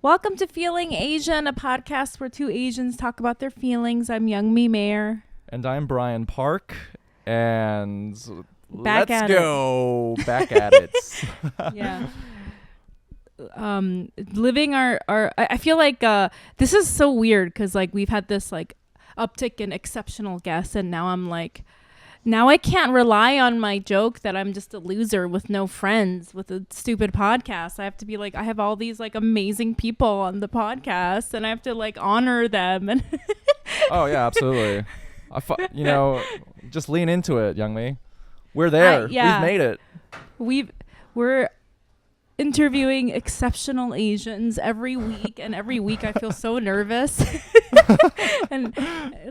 Welcome to Feeling Asian, a podcast where two Asians talk about their feelings. I'm Yumi Mayer. And I'm Brian Park. And Back let's at go back at it. Yeah. Living I feel like this is so weird because like we've had this like uptick in exceptional guests, and now I can't rely on my joke that I'm just a loser with no friends with a stupid podcast. I have to be like, I have all these like amazing people on the podcast and I have to like honor them. And Oh, yeah, absolutely. Just lean into it, Youngmi. We're there. Yeah. We've made it. We're interviewing exceptional Asians every week, and every week I feel so nervous. And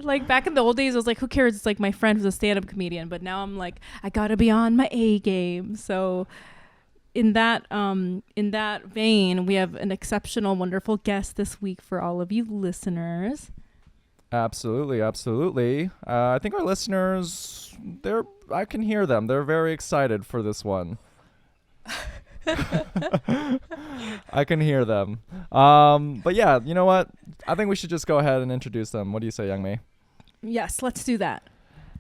like back in the old days, I was like, who cares? It's like my friend who's a stand-up comedian. But now I'm like, I gotta be on my A game. So in that vein, we have an exceptional, wonderful guest this week for all of you listeners. Absolutely. I think our listeners, I can hear them. They're very excited for this one. I can hear them. But yeah, you know what? I think we should just go ahead and introduce them. What do you say, Youngmi? Yes, let's do that.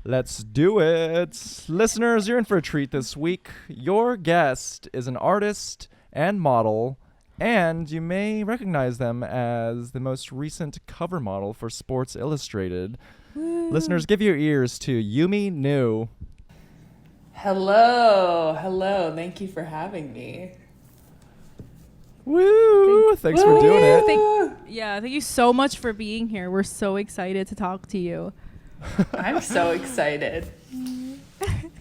Let's do it. Listeners, you're in for a treat this week. Your guest is an artist and model, and you may recognize them as the most recent cover model for Sports Illustrated. Woo. Listeners, give your ears to Yumi Nu. Hello. Thank you for having me. Woo! Thanks for doing it. Thank you so much for being here. We're so excited to talk to you. I'm so excited.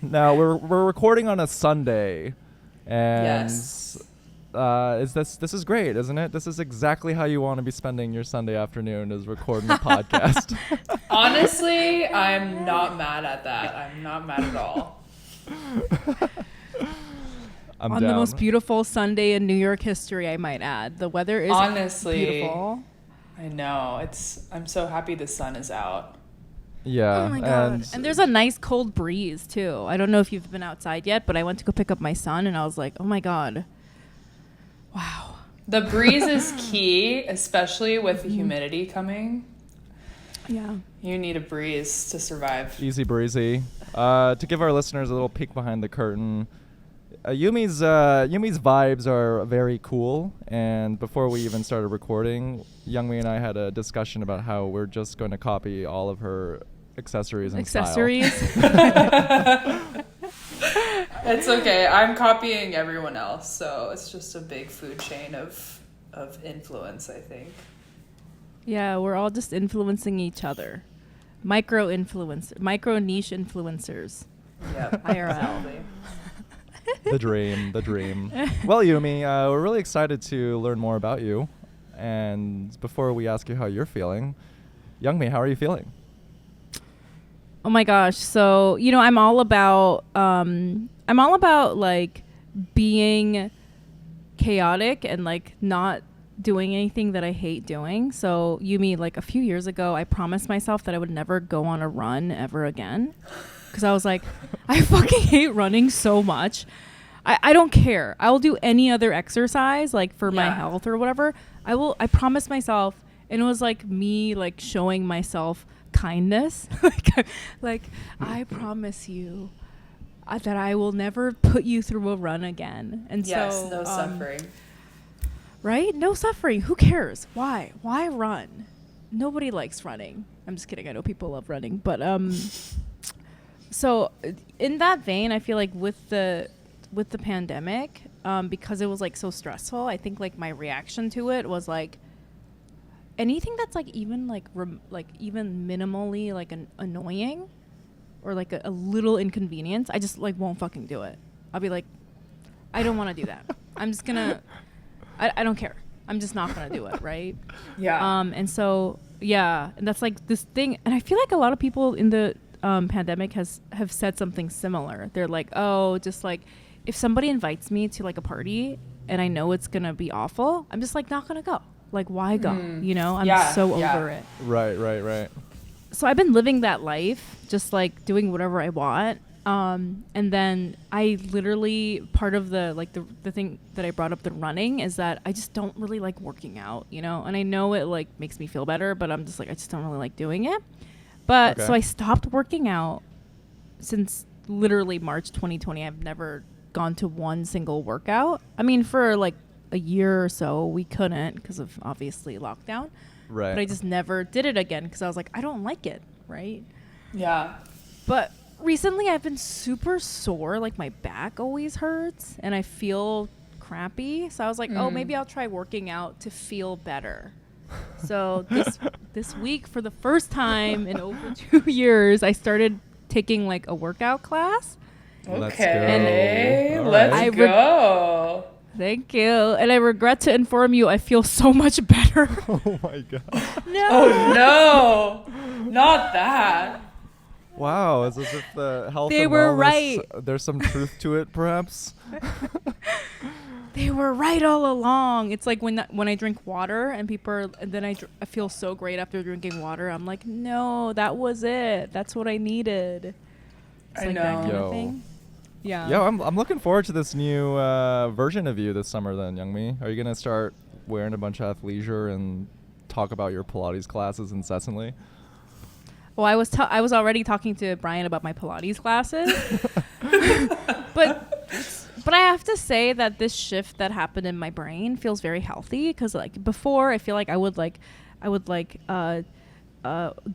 Now we're recording on a Sunday, and Yes. This is great, isn't it? This is exactly how you want to be spending your Sunday afternoon, is recording a podcast. Honestly, I'm not mad at that. I'm not mad at all. I'm on down. the most beautiful Sunday in New York history, I might add. The weather is Honestly, beautiful. I know. I'm so happy the sun is out. Yeah. Oh my god! And there's a nice cold breeze too. I don't know if you've been outside yet, but I went to go pick up my son, and I was like, "Oh my god, wow!" The breeze is key, especially with the humidity coming. Yeah. You need a breeze to survive. Easy breezy. To give our listeners a little peek behind the curtain, Yumi's vibes are very cool. And before we even started recording, Youngmi and I had a discussion about how we're just going to copy all of her accessories and style. It's okay. I'm copying everyone else, so it's just a big food chain of influence, I think. Yeah, we're all just influencing each other. Micro niche influencers. Yeah, IRL. The dream. Well, Yumi, we're really excited to learn more about you. And before we ask you how you're feeling, Youngmi, how are you feeling? Oh my gosh. So, I'm all about like being chaotic and like not doing anything that I hate doing. So, Yumi, like a few years ago, I promised myself that I would never go on a run ever again. Because I was like, I fucking hate running so much. I don't care. I will do any other exercise like for my health or whatever. I promised myself, and it was like me like showing myself kindness. like I promise you that I will never put you through a run again. And yes, no suffering. Right? No suffering. Who cares? Why? Why run? Nobody likes running. I'm just kidding. I know people love running, but so in that vein, I feel like with the pandemic, because it was like so stressful, I think like my reaction to it was like anything that's like even like even minimally like annoying or like a little inconvenience, I just like won't fucking do it. I'll be like, I don't want to do that. I'm just gonna. I don't care. I'm just not gonna do it, right? Yeah. And so yeah, and that's like this thing, and I feel like a lot of people in the pandemic have said something similar. They're like, oh, just like if somebody invites me to like a party and I know it's gonna be awful, I'm just like not gonna go. Like, why go? I'm so over it. Right. So I've been living that life, just like doing whatever I want, And then I literally, part of the thing that I brought up, the running, is that I just don't really like working out, you know? And I know it like makes me feel better, but I'm just like, I just don't really like doing it. But so I stopped working out since literally March 2020. I've never gone to one single workout. I mean, for like a year or so, we couldn't because of obviously lockdown. Right. But I just never did it again because I was like, I don't like it, right? Yeah. But recently I've been super sore. Like my back always hurts and I feel crappy. So I was like, oh, maybe I'll try working out to feel better. So this week, for the first time in over 2 years, I started taking like a workout class. Okay, let's go. Thank you. And I regret to inform you, I feel so much better. Oh my god. No. Oh no, not that. Wow, it's as if the health They and were wellness, right. There's some truth to it, perhaps. They were right all along. It's like when I drink water and people are, and then I feel so great after drinking water. I'm like, no, that was it. That's what I needed. It's I like know. that kind Yo. of thing. Yeah. Yo, I'm looking forward to this new version of you this summer then, Youngmi. Are you going to start wearing a bunch of athleisure and talk about your Pilates classes incessantly? Well, I was already talking to Brian about my Pilates classes. But I have to say that this shift that happened in my brain feels very healthy, because like before I feel like I would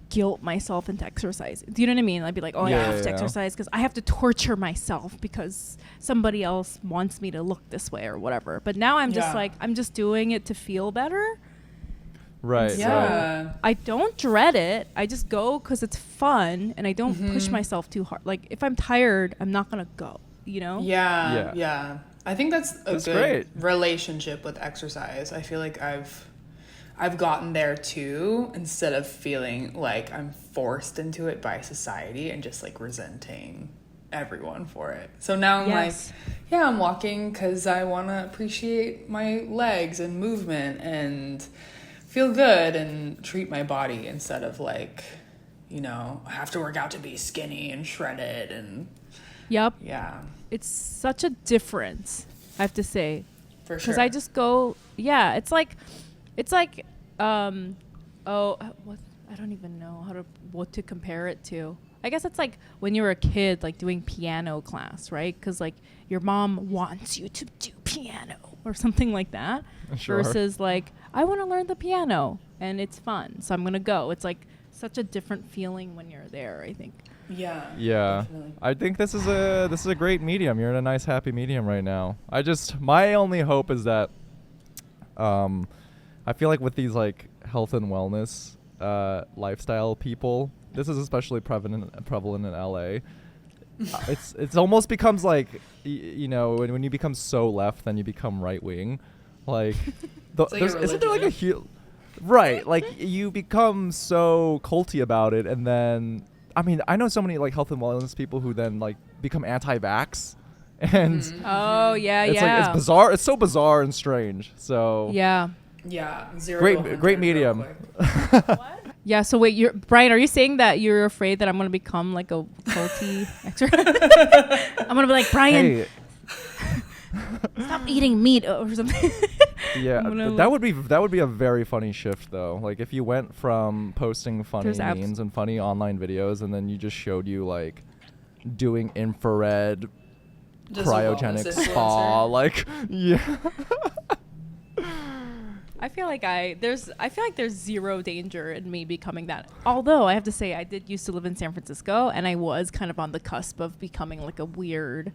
guilt myself into exercise. Do you know what I mean? I'd be like, oh, I have to exercise because I have to torture myself because somebody else wants me to look this way or whatever. But now I'm just like, I'm just doing it to feel better. Right. Yeah. Right. I don't dread it. I just go because it's fun, and I don't push myself too hard. Like if I'm tired, I'm not gonna go. You know? Yeah. I think that's a good great. relationship with exercise. I feel like I've gotten there too, instead of feeling like I'm forced into it by society and just like resenting everyone for it. So now I'm like, yeah, I'm walking because I want to appreciate my legs and movement and feel good and treat my body, instead of like, you know, I have to work out to be skinny and shredded and Yep. yeah. It's such a difference, I have to say. For sure. Because I just go, yeah, it's like, I don't even know what to compare it to. I guess it's like when you were a kid, like doing piano class, right? Because like your mom wants you to do piano or something like that. Sure. Versus like, I want to learn the piano and it's fun, so I'm going to go. It's like such a different feeling when you're there, I think. Yeah. Definitely. I think this is a great medium. You're in a nice happy medium right now. My only hope is that I feel like with these like health and wellness lifestyle people, this is especially prevalent in LA. It's almost becomes like you know, when you become so left, then you become right wing. Like, isn't there like a right? Like you become so culty about it, and then I mean, I know so many like health and wellness people who then like become anti-vax, and oh yeah, it's like it's bizarre. It's so bizarre and strange. So yeah. Great medium. What? Yeah. So wait, Brian, are you saying that you're afraid that I'm gonna become like a culty expert? I'm gonna be like, Brian, Hey. stop eating meat or something. Yeah, that would be a very funny shift though. Like if you went from posting funny memes and funny online videos, and then you just showed you like doing infrared Just cryogenic spa, like yeah. I feel like there's zero danger in me becoming that. Although I have to say, I did used to live in San Francisco, and I was kind of on the cusp of becoming like a weird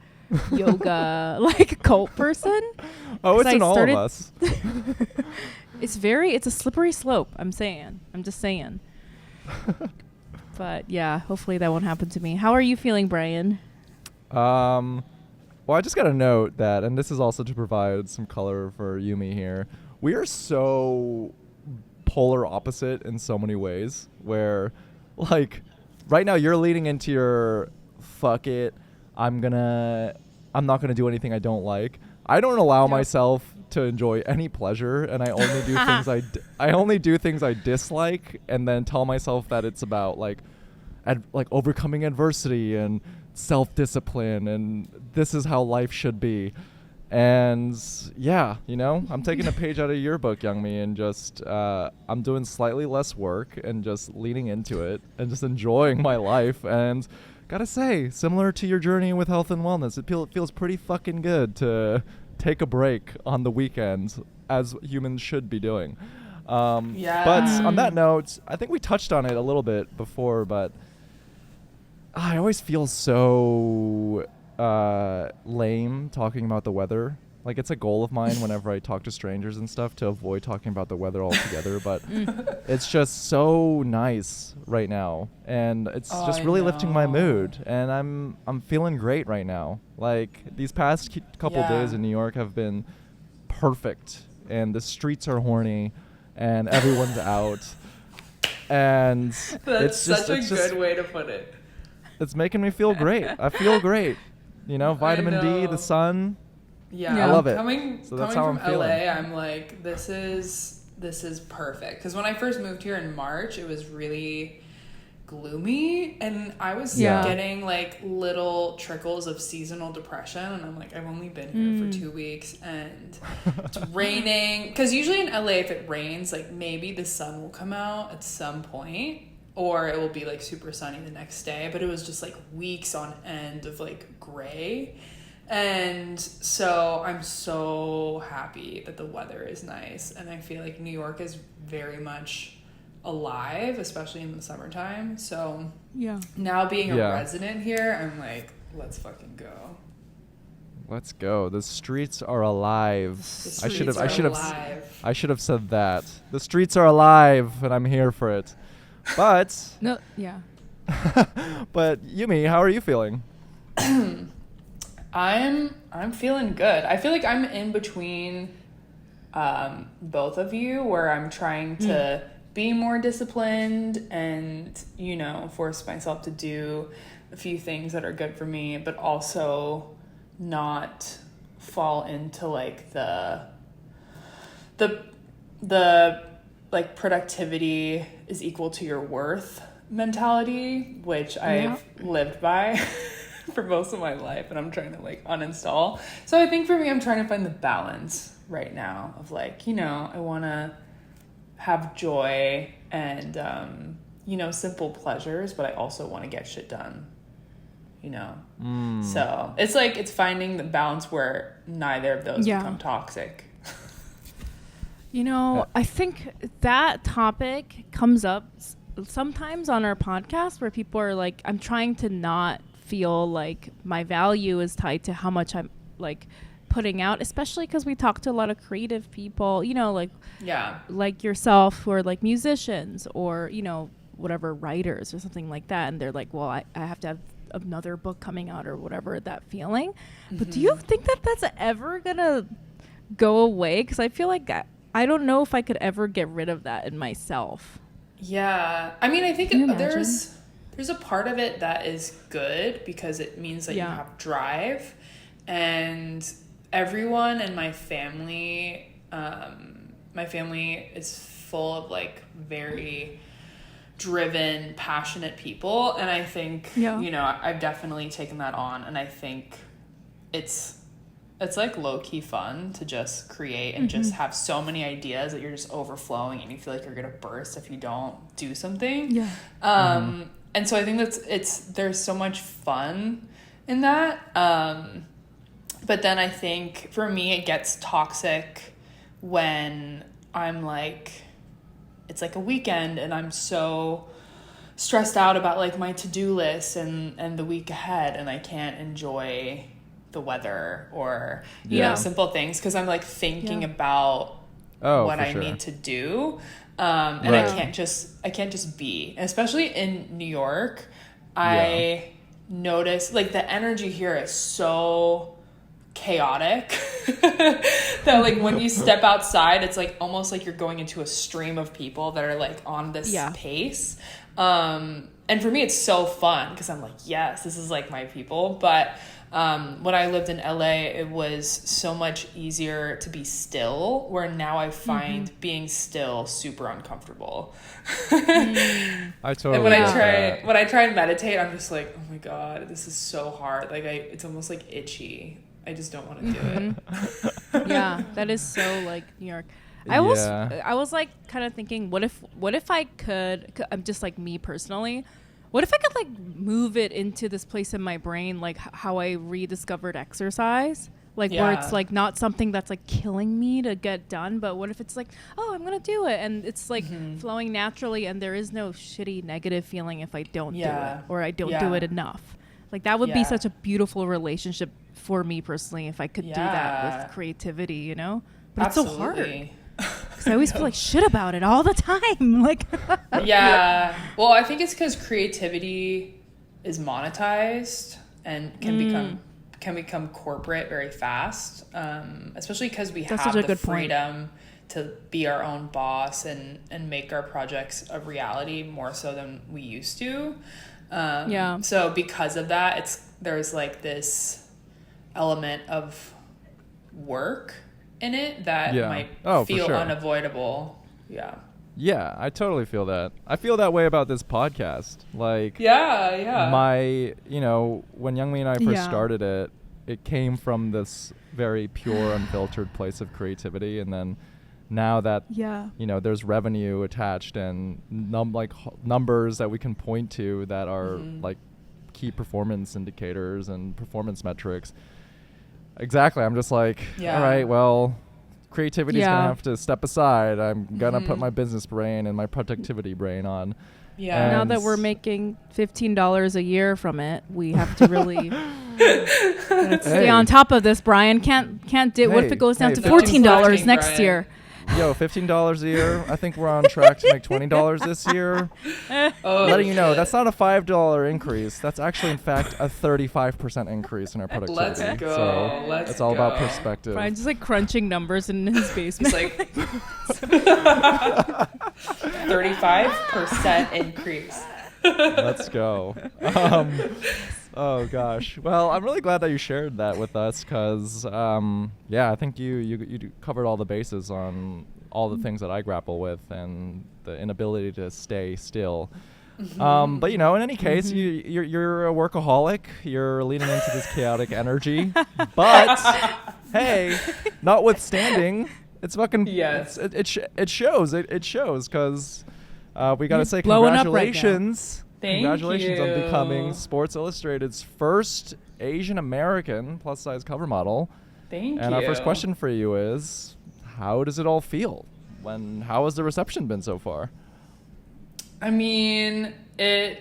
yoga like cult person. Oh, it's in all of us. It's a slippery slope. I'm just saying. But yeah, hopefully that won't happen to me. How are you feeling, Brian? Well, I just got to note that, and this is also to provide some color for Yumi here. We are so polar opposite in so many ways, where like right now you're leading into your fuck it, I'm not gonna do anything I don't like. I don't allow myself to enjoy any pleasure, and I only do things I only do things I dislike, and then tell myself that it's about like overcoming adversity and self-discipline and this is how life should be. And yeah, you know, I'm taking a page out of your book, Youngmi, and just I'm doing slightly less work and just leaning into it and just enjoying my life. And gotta say, similar to your journey with health and wellness, it feels pretty fucking good to take a break on the weekends, as humans should be doing. Yeah. But on that note, I think we touched on it a little bit before, but I always feel so lame talking about the weather. Like, it's a goal of mine whenever I talk to strangers and stuff to avoid talking about the weather altogether, but it's just so nice right now, and it's just really lifting my mood, and I'm feeling great right now. Like, these past couple days in New York have been perfect, and the streets are horny, and everyone's out, and that's such a good way to put it. It's making me feel great. I feel great. You know, vitamin D, the sun. Yeah, I love it. Coming so that's from how I'm feeling. LA, I'm like, this is perfect. Because when I first moved here in March, it was really gloomy, and I was getting like little trickles of seasonal depression, and I'm like, I've only been here for 2 weeks, and it's raining. Because usually in LA, if it rains, like maybe the sun will come out at some point, or it will be like super sunny the next day. But it was just like weeks on end of like gray. And so I'm so happy that the weather is nice, and I feel like New York is very much alive, especially in the summertime. So now being a resident here, I'm like, let's fucking go. Let's go. The streets are alive. I should have said that. The streets are alive, and I'm here for it. But no, yeah. But Yumi, how are you feeling? I'm feeling good. I feel like I'm in between both of you, where I'm trying to be more disciplined and, you know, force myself to do a few things that are good for me, but also not fall into like the like productivity is equal to your worth mentality, which I've lived by for most of my life, and I'm trying to like uninstall. So I think for me, I'm trying to find the balance right now of like, you know, I want to have joy and you know, simple pleasures, but I also want to get shit done, you know. So it's like, it's finding the balance where neither of those become toxic. You know, I think that topic comes up sometimes on our podcast, where people are like, I'm trying to not feel like my value is tied to how much I'm like putting out, especially because we talk to a lot of creative people, you know, like yourself, who are like musicians or, you know, whatever, writers or something like that, and they're like, well, I have to have another book coming out or whatever, that feeling. But do you think that that's ever gonna go away? Because I feel like I don't know if I could ever get rid of that in myself. Yeah, I mean, I think there's a part of it that is good, because it means that you have drive, and everyone in my family is full of like very driven, passionate people, and I think you know, I've definitely taken that on, and I think it's like low-key fun to just create and just have so many ideas that you're just overflowing, and you feel like you're gonna burst if you don't do something. And so I think there's so much fun in that. But then I think for me, it gets toxic when I'm like, it's like a weekend and I'm so stressed out about like my to-do list and the week ahead, and I can't enjoy the weather or, you know, simple things, because I'm like thinking about what I need to do. And I can't just be, especially in New York. I notice like the energy here is so chaotic that like when you step outside, it's like almost like you're going into a stream of people that are like on this pace. And for me, it's so fun because I'm like, yes, this is like my people. But when I lived in LA, it was so much easier to be still, where now I find being still super uncomfortable. I totally. And when I try and meditate, I'm just like, oh my God, this is so hard. Like it's almost like itchy. I just don't want to do it. Yeah, that is so like New York. I was like kind of thinking, what if I could, I'm just like me personally, what if I could like move it into this place in my brain, like how I rediscovered exercise, like where it's like not something that's like killing me to get done, but what if it's like, oh, I'm gonna do it, and it's like flowing naturally, and there is no shitty negative feeling if I don't do it or I don't do it enough. Like that would be such a beautiful relationship for me personally if I could do that with creativity, you know? But it's so hard. Because I always feel like shit about it all the time. Like, well, I think it's because creativity is monetized and can become corporate very fast. Especially because we have the freedom to be our own boss and make our projects a reality more so than we used to. So because of that, there's like this element of work in it that might feel unavoidable. Yeah, I totally feel that. I feel that way about this podcast. Like, when Youngmi and I first started it, it came from this very pure, unfiltered place of creativity, and then now that there's revenue attached and numbers that we can point to that are like key performance indicators and performance metrics. Exactly. I'm just like, all right, well, creativity is going to have to step aside. I'm going to put my business brain and my productivity brain on. Yeah. Now that we're making $15 a year from it, we have to really stay on top of this, Brian. Can't do. What if it goes down to $14 next year? Yo, $15 a year. I think we're on track to make $20 this year. Letting you know, that's not a $5 increase. That's actually, in fact, a 35% increase in our productivity. Let's go. So it's all about perspective. Brian's just like crunching numbers in his basement. It's like 35% increase. Let's go. Oh gosh. Well, I'm really glad that you shared that with us because, I think you covered all the bases on all the things that I grapple with and the inability to stay still. But in any case, you're a workaholic. You're leaning into this chaotic energy. But hey, notwithstanding, it's fucking it shows. It shows because we gotta say congratulations. Congratulations on becoming Sports Illustrated's first Asian American plus size cover model. Thank you. And our first question for you is, how does it all feel? How has the reception been so far? I mean, it's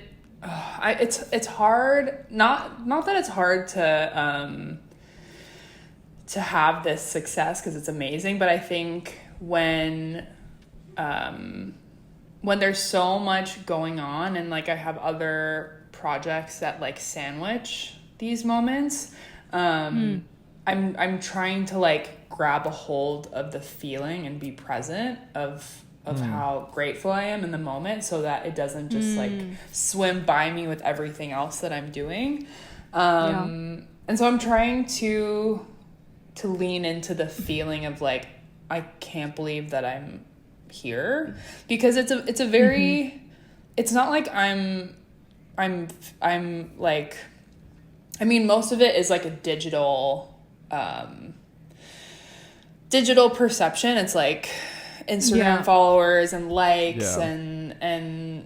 hard. Not that it's hard to have this success because it's amazing, but I think when there's so much going on and like I have other projects that like sandwich these moments, I'm trying to like grab a hold of the feeling and be present of how grateful I am in the moment so that it doesn't just like swim by me with everything else that I'm doing. And so I'm trying to lean into the feeling of like, I can't believe that I'm here, because it's a very it's not like I'm like, I mean, most of it is like a digital perception. It's like Instagram followers and likes and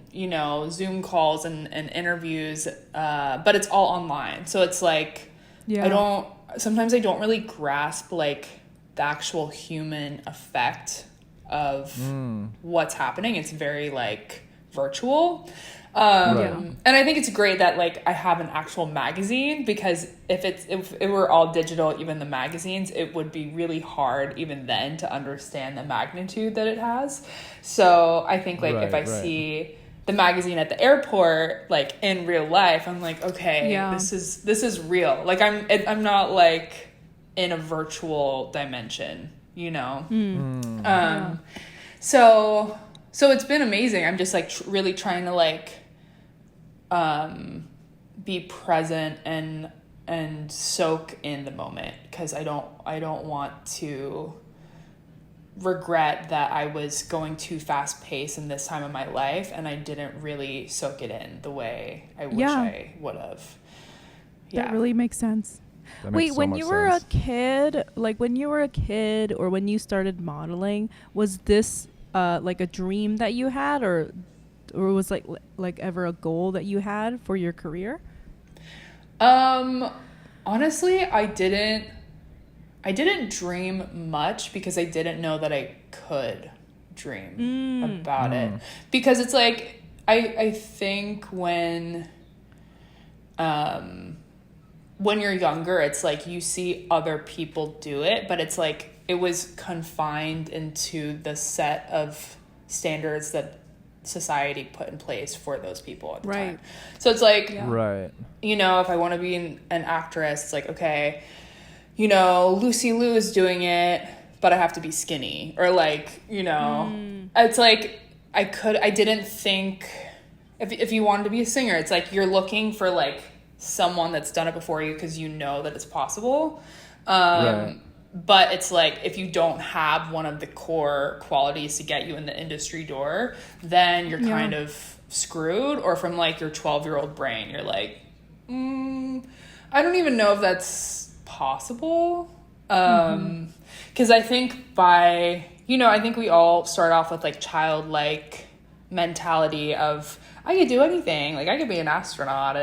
Zoom calls and interviews, but it's all online, so it's like sometimes I don't really grasp like the actual human effect of what's happening. It's very like virtual. And I think it's great that like I have an actual magazine, because if it were all digital, even the magazines, it would be really hard even then to understand the magnitude that it has. So I think like if I see the magazine at the airport, like in real life, I'm like, okay, this is real. Like I'm not like in a virtual dimension, you know? Yeah. So it's been amazing. I'm just like really trying to like be present and soak in the moment, because I don't want to regret that I was going too fast paced in this time of my life and I didn't really soak it in the way I wish I would have. That really makes sense. That Wait, makes so when much you were sense. a kid, like when you were a kid or when you started modeling, was this like a dream that you had, or was like ever a goal that you had for your career? Honestly, I didn't dream much because I didn't know that I could dream about it. Because it's like I think when you're younger, it's like you see other people do it, but it's like it was confined into the set of standards that society put in place for those people at the time. So it's like, Right. you know, if I want to be an actress, it's like, okay, you know, Lucy Liu is doing it, but I have to be skinny. Or like, you know, it's like I didn't think, if you wanted to be a singer, it's like you're looking for like someone that's done it before you because you know that it's possible. Right. But it's like if you don't have one of the core qualities to get you in the industry door, then you're kind of screwed. Or from like your 12-year-old brain, you're like, I don't even know if that's possible. Because I think I think we all start off with like childlike mentality of I could do anything, like I could be an astronaut,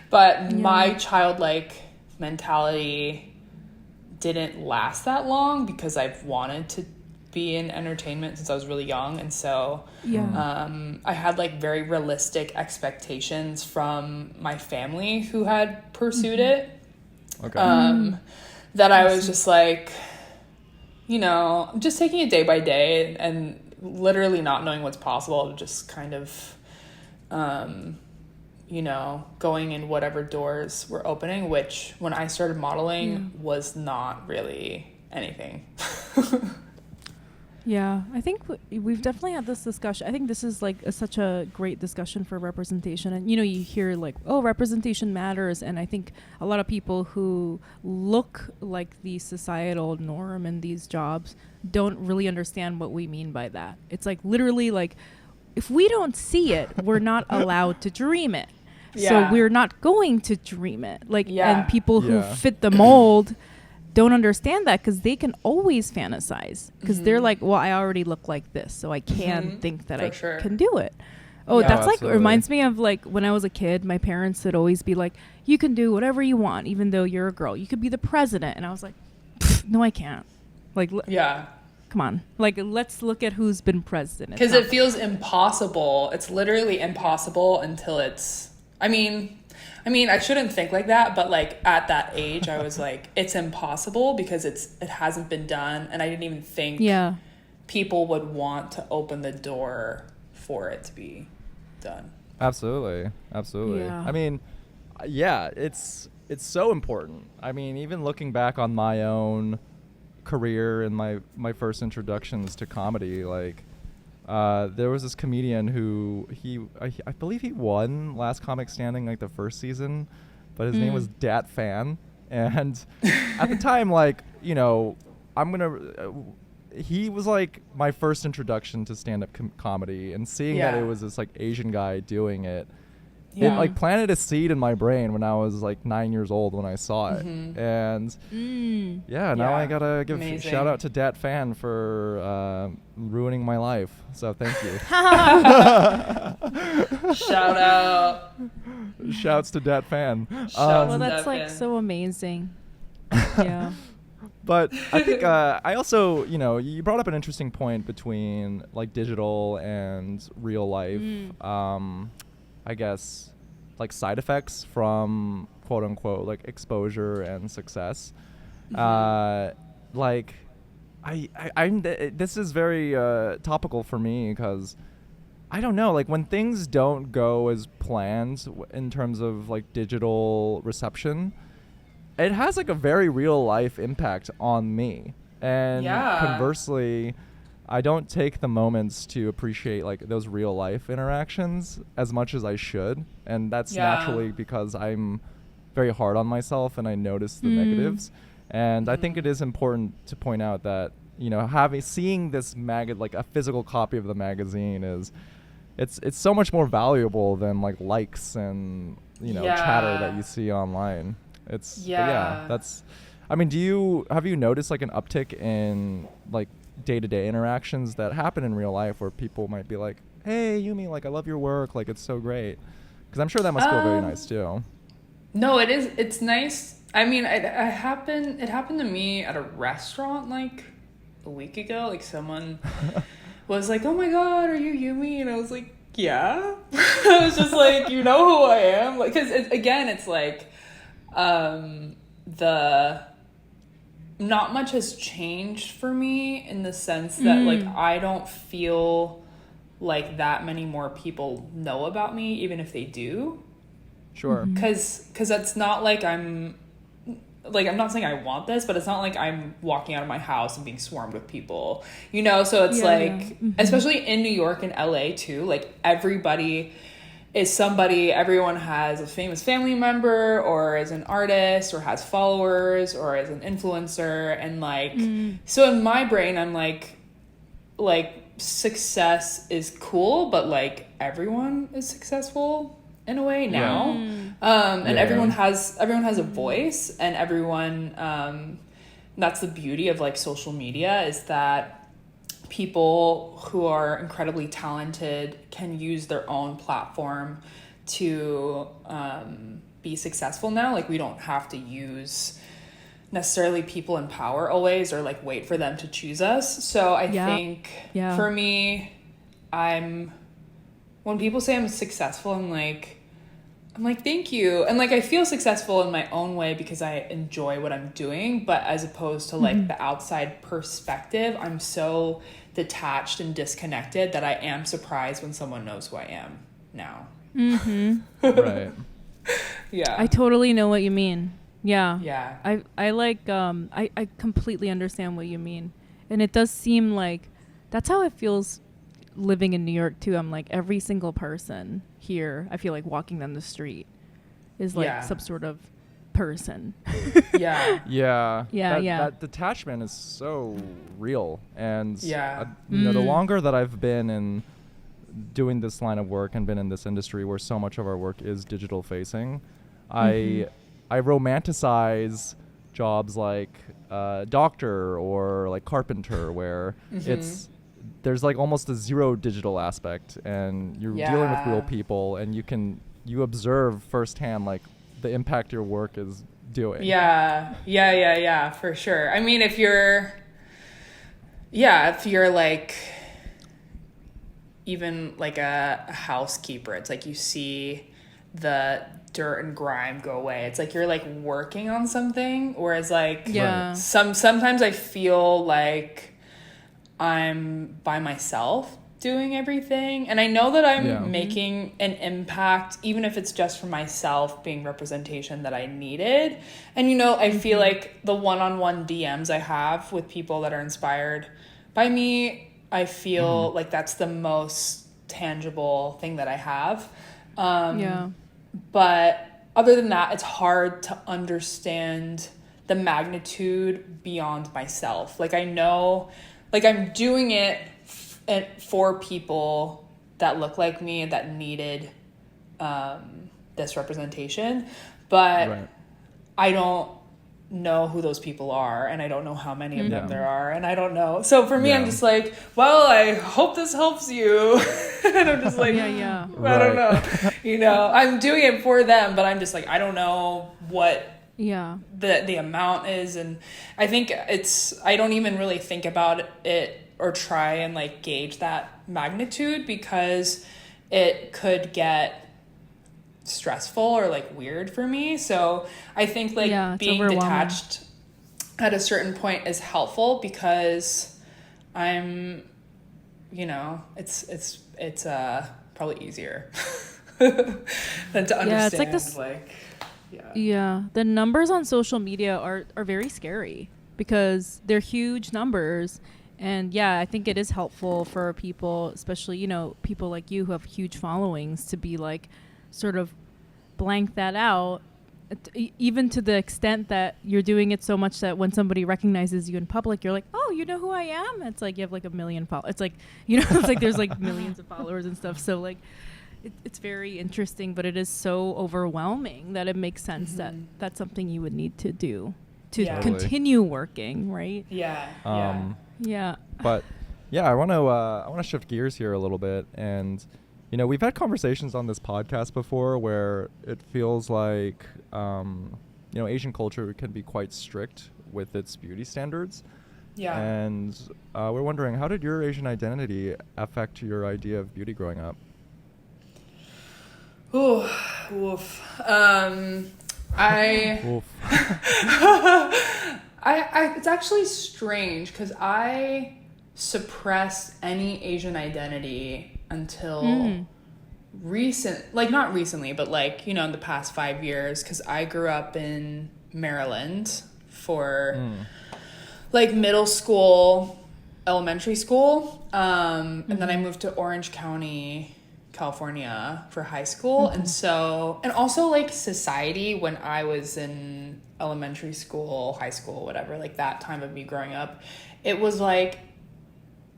but my childlike mentality didn't last that long because I've wanted to be in entertainment since I was really young, and so I had like very realistic expectations from my family who had pursued it. Okay. That I was just like, you know, just taking it day by day and literally not knowing what's possible, just kind of you know, going in whatever doors were opening, which when I started modeling was not really anything. Yeah, I think we've definitely had this discussion. I think this is like such a great discussion for representation. And, you know, you hear like, oh, representation matters. And I think a lot of people who look like the societal norm in these jobs don't really understand what we mean by that. It's like literally like, if we don't see it, we're not allowed to dream it. So we're not going to dream it. Like, and people who fit the mold don't understand that because they can always fantasize because they're like, well, I already look like this, so I can think that can do it. Oh, that's like reminds me of like when I was a kid, my parents would always be like, you can do whatever you want, even though you're a girl. You could be the president. And I was like, no, I can't. Like, come on. Like, let's look at who's been president. Because it feels impossible. It's literally impossible until it's, I mean, I shouldn't think like that, but like at that age, I was like, it's impossible because it hasn't been done, and I didn't even think people would want to open the door for it to be done. Absolutely. Yeah. I mean, it's so important. I mean, even looking back on my own career and my first introductions to comedy, like there was this comedian who I believe he won Last Comic Standing like the first season, but his name was Dat Fan, and at the time, like, you know, he was like my first introduction to stand-up comedy, and seeing that it was this like Asian guy doing it, it like planted a seed in my brain when I was like 9 years old when I saw it. And now I gotta give a shout out to Dat Fan for ruining my life, so thank you. Shout out. Shouts to Dat Fan. Well, that's like so amazing. Yeah. But I think I also, you know, you brought up an interesting point between like digital and real life. I guess like side effects from quote unquote like exposure and success. Like I'm this is very topical for me because I don't know, like when things don't go as planned in terms of like digital reception, it has like a very real life impact on me. And conversely, I don't take the moments to appreciate like those real life interactions as much as I should. And that's naturally because I'm very hard on myself and I notice the negatives. And I think it is important to point out that, you know, seeing this like a physical copy of the magazine is, it's so much more valuable than like likes and, you know, chatter that you see online. That's, I mean, have you noticed like an uptick in like day-to-day interactions that happen in real life where people might be like, hey, Yumi, like I love your work, like it's so great? Because I'm sure that must feel very nice too. No, it is. It's nice. I mean, it happened to me at a restaurant like a week ago. Like someone was like, oh my God, are you Yumi? And I was like, yeah. I was just like, you know who I am? Like, because again, it's like not much has changed for me in the sense that like I don't feel like that many more people know about me, even if they do. Sure. Because it's not like I'm not saying I want this, but it's not like I'm walking out of my house and being swarmed with people, you know? So it's especially in New York and LA too, like everybody is somebody, everyone has a famous family member or is an artist or has followers or is an influencer. And like, so in my brain, I'm like success is cool, but like everyone is successful in a way now. And everyone has a voice, and everyone, that's the beauty of like social media, is that people who are incredibly talented can use their own platform to be successful now. Like we don't have to use necessarily people in power always, or like wait for them to choose us. So I think for me, when people say I'm successful, I'm like, thank you. And like, I feel successful in my own way because I enjoy what I'm doing. But as opposed to like the outside perspective, I'm so detached and disconnected that I am surprised when someone knows who I am now. Right. Yeah. I totally know what you mean. Yeah. Yeah. I like, I completely understand what you mean. And it does seem like that's how it feels living in New York too. I'm like, every single person here, I feel like walking down the street is like some sort of person. That detachment is so real. And you know, the longer that I've been in doing this line of work and been in this industry where so much of our work is digital facing, I romanticize jobs like doctor or like carpenter, where there's like almost a zero digital aspect, and you're dealing with real people, and you observe firsthand like the impact your work is doing. Yeah, for sure. I mean, if you're like even like a housekeeper, it's like you see the dirt and grime go away. It's like you're like working on something, whereas like sometimes I feel like I'm by myself doing everything, and I know that I'm making an impact, even if it's just for myself, being representation that I needed. And you know, I feel like the one-on-one DMs I have with people that are inspired by me, I feel like that's the most tangible thing that I have. But other than that, it's hard to understand the magnitude beyond myself. Like I know, like I'm doing it for people that look like me and that needed this representation, but I don't know who those people are, and I don't know how many of them there are, and I don't know. So for me, I'm just like, well, I hope this helps you. And I'm just like, I don't know. You know, I'm doing it for them, but I'm just like, I don't know what the amount is. And I think I don't even really think about it or try and like gauge that magnitude, because it could get stressful or like weird for me. So I think like being detached at a certain point is helpful, because I'm, you know, it's probably easier than to understand. It's like this, Yeah, the numbers on social media are very scary because they're huge numbers. And yeah, I think it is helpful for people, especially, you know, people like you who have huge followings, to be like sort of blank that out, even to the extent that you're doing it so much that when somebody recognizes you in public, you're like, oh, you know who I am? It's like you have like a million followers. It's like, you know, it's like there's like millions of followers and stuff. So like, it's very interesting, but it is so overwhelming that it makes sense that that's something you would need to do to continue working, right? Yeah. But yeah, I want to shift gears here a little bit, and you know, we've had conversations on this podcast before where it feels like you know, Asian culture can be quite strict with its beauty standards. Yeah. And we're wondering, how did your Asian identity affect your idea of beauty growing up? Ooh, woof. Oof. It's actually strange because I suppressed any Asian identity until not recently, but like, you know, in the past 5 years, because I grew up in Maryland for like middle school, elementary school, and then I moved to Orange County, California for high school. And so, and also like society when I was in elementary school, high school, whatever, like that time of me growing up, it was like,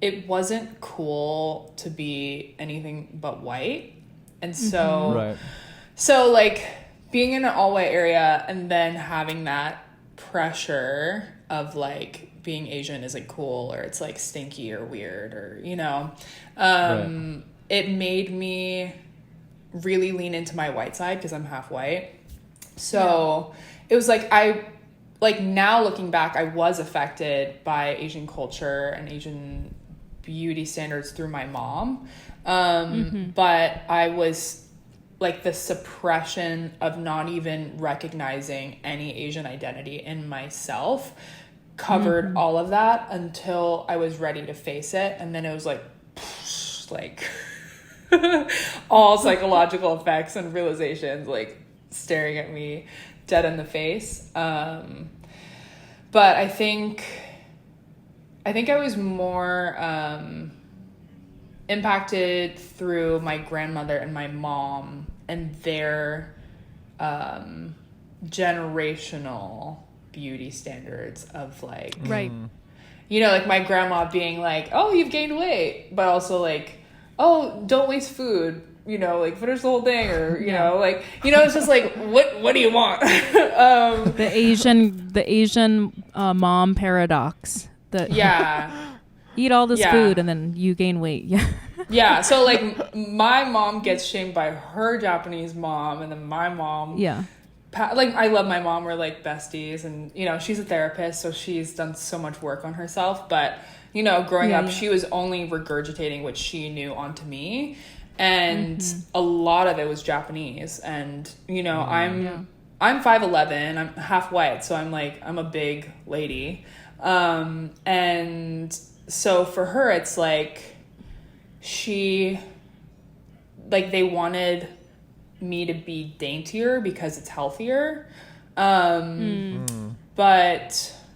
it wasn't cool to be anything but white. And so, so like being in an all white area and then having that pressure of like being Asian isn't cool, or it's like stinky or weird, or, you know, it made me really lean into my white side because I'm half white. So it was like, now looking back, I was affected by Asian culture and Asian beauty standards through my mom. But I was like, the suppression of not even recognizing any Asian identity in myself covered all of that until I was ready to face it. And then it was like all psychological effects and realizations like staring at me dead in the face. But I think I was more impacted through my grandmother and my mom and their generational beauty standards of like, you know, like my grandma being like, oh, you've gained weight, but also like, oh, don't waste food, you know, like finish the whole thing, or you know, like, you know, it's just like, what do you want? The Asian mom paradox. Eat all this food and then you gain weight. Yeah. So like my mom gets shamed by her Japanese mom, and then my mom. Like, I love my mom. We're like besties, and you know, she's a therapist, so she's done so much work on herself. But you know, growing up, she was only regurgitating what she knew onto me, and a lot of it was Japanese. And you know, I'm 5'11", I'm half white, so I'm a big lady. And so for her, it's like they wanted me to be daintier because it's healthier. But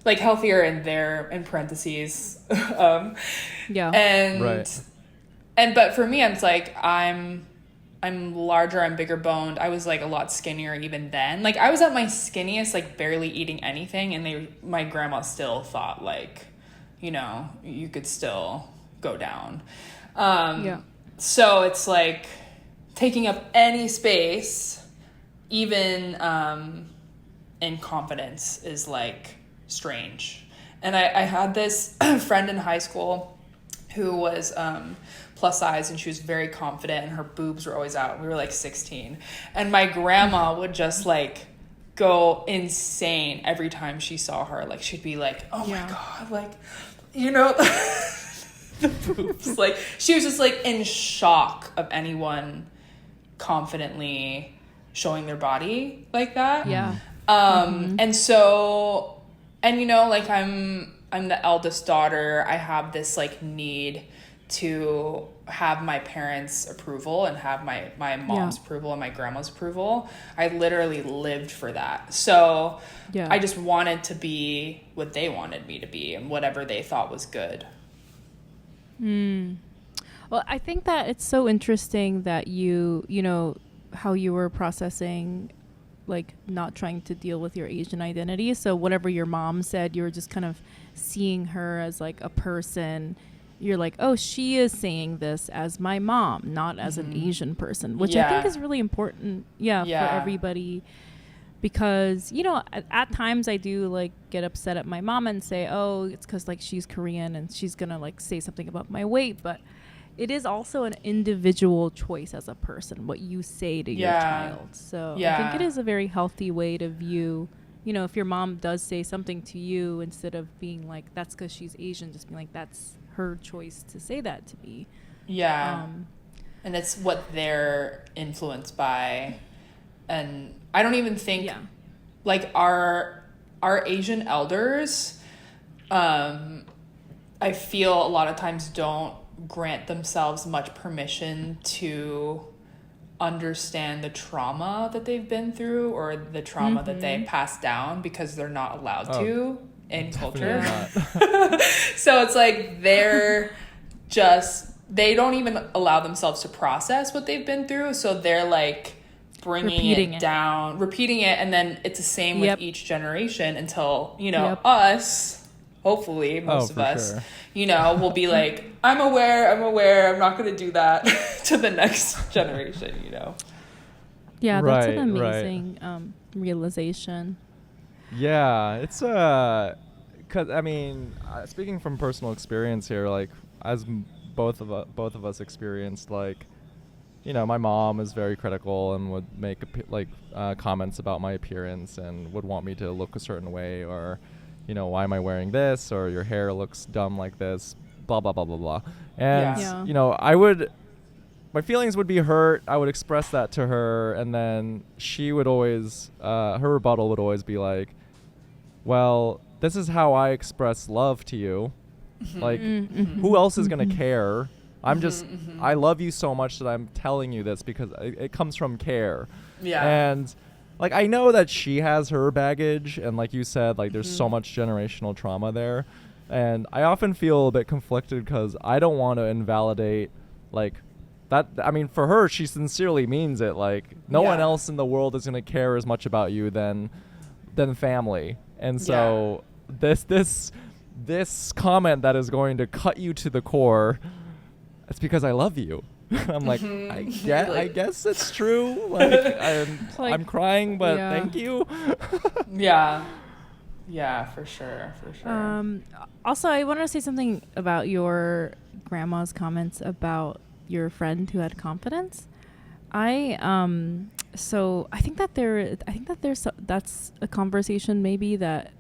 like healthier in parentheses. But for me, it's like, I'm larger, I'm bigger boned. I was like a lot skinnier even then. Like I was at my skinniest, like barely eating anything, and my grandma still thought like, you know, you could still go down. So it's like taking up any space, even in confidence, is like strange. And I had this friend in high school who was plus size, and she was very confident, and her boobs were always out. We were like 16, and my grandma would just like go insane every time she saw her. Like she'd be like, oh my god, like, you know, the boobs. Like she was just like in shock of anyone confidently showing their body like that. And so, and you know, like I'm the eldest daughter. I have this like need to have my parents' approval and have my mom's approval and my grandma's approval. I literally lived for that. So I just wanted to be what they wanted me to be and whatever they thought was good. Well, I think that it's so interesting that you know, how you were processing, like, not trying to deal with your Asian identity. So whatever your mom said, you were just kind of seeing her as like a person. You're like, oh, she is saying this as my mom, not as an Asian person, which I think is really important, for everybody. Because, you know, at times I do, like, get upset at my mom and say, oh, it's because, like, she's Korean and she's going to, like, say something about my weight. But it is also an individual choice as a person, what you say to your child. So I think it is a very healthy way to view, you know, if your mom does say something to you, instead of being like, that's because she's Asian, just being like, that's her choice to say that to me. And it's what they're influenced by. And I don't even think like our Asian elders, I feel a lot of times don't grant themselves much permission to understand the trauma that they've been through or the trauma that they pass down, because they're not allowed to in culture. So it's like they don't even allow themselves to process what they've been through. So they're like repeating it, and then it's the same with each generation until, you know, us, hopefully most of us, you know, will be like, I'm aware, I'm not going to do that to the next generation, you know. Yeah, that's an amazing realization. Yeah, it's because I mean, speaking from personal experience here, like, as both of us experienced, like, you know, my mom is very critical and would make comments about my appearance and would want me to look a certain way, or, you know, why am I wearing this, or your hair looks dumb like this, blah blah blah blah blah. And you know, my feelings would be hurt. I would express that to her, and then she would always her rebuttal would always be like, well, this is how I express love to you. Like, who else is gonna care? I'm just, I love you so much that I'm telling you this because it comes from care. And, like, I know that she has her baggage, and like you said, like, there's so much generational trauma there. And I often feel a bit conflicted because I don't want to invalidate, like, that. I mean, for her, she sincerely means it. Like, no one else in the world is going to care as much about you than family. And so this comment that is going to cut you to the core, it's because I love you. I'm like, I guess it's true. Like, I'm crying, but thank you. Yeah, for sure. Also, I want to say something about your grandma's comments about your friend who had confidence. So I think that that's a conversation maybe that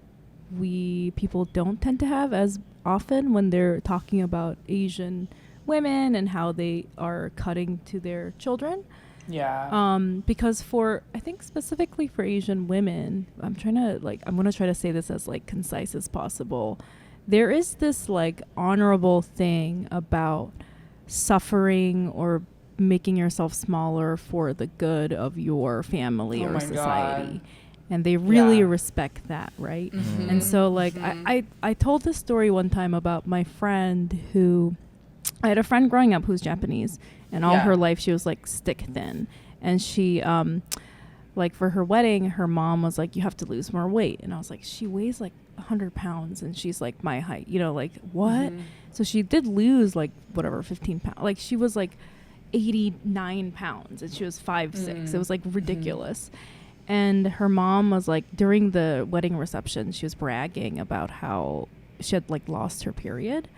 people don't tend to have as often when they're talking about Asian women and how they are cutting to their children. Because I think specifically for Asian women, I'm going to try to say this as, like, concise as possible. There is this, like, honorable thing about suffering or making yourself smaller for the good of your family or society. And they really respect that, right? And so, like, I told this story one time about my friend who, I had a friend growing up who's Japanese, and all her life she was, like, stick thin. And she, like, for her wedding, her mom was like, you have to lose more weight. And I was like, she weighs, like, 100 pounds, and she's, like, my height. You know, like, what? So she did lose, like, whatever, 15 pounds. Like, she was, like, 89 pounds, and she was 5'6". It was, like, ridiculous. And her mom was, like, during the wedding reception, she was bragging about how she had, like, lost her period.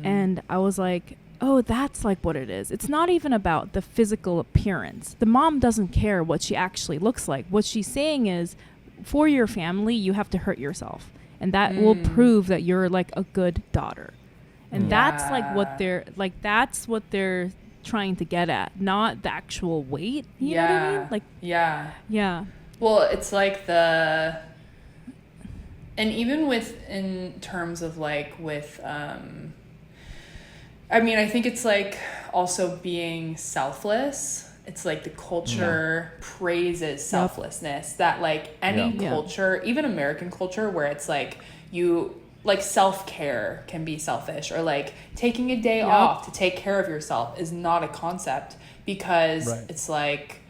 And I was like, oh, that's, like, what it is. It's not even about the physical appearance. The mom doesn't care what she actually looks like. What she's saying is, for your family, you have to hurt yourself. And that will prove that you're, like, a good daughter. And that's, like, that's what they're trying to get at, not the actual weight. You know what I mean? Like, yeah. Well, it's like and even in terms of, like, with I mean, I think it's like also being selfless. It's like the culture praises selflessness, that like any culture, even American culture, where it's like you like self-care can be selfish, or like taking a day off to take care of yourself is not a concept, because it's like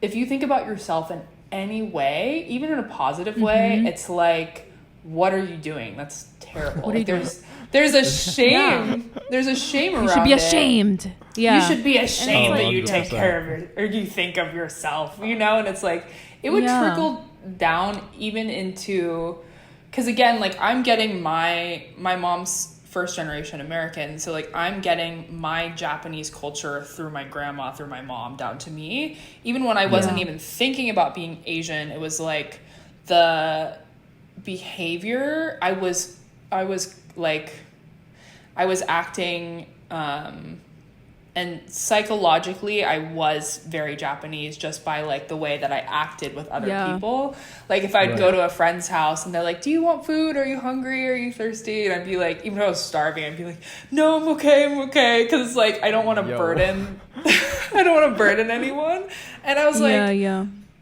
if you think about yourself in any way, even in a positive way, it's like, what are you doing? That's terrible. What are you doing? There's a shame. There's a shame around it. You should be ashamed. Yeah. You should be ashamed like, that you take care of or you think of yourself, you know? And it's like, it would trickle down even into, because again, like I'm getting my mom's first generation American. So like I'm getting my Japanese culture through my grandma, through my mom down to me. Even when I wasn't even thinking about being Asian, it was like the behavior I was acting, and psychologically I was very Japanese just by like the way that I acted with other people. Like if I'd go to a friend's house and they're like, do you want food? Are you hungry? Are you thirsty? And I'd be like, even if I was starving, I'd be like, no, I'm okay. Because it's like, I don't want to burden, I don't want to burden anyone. And I was like,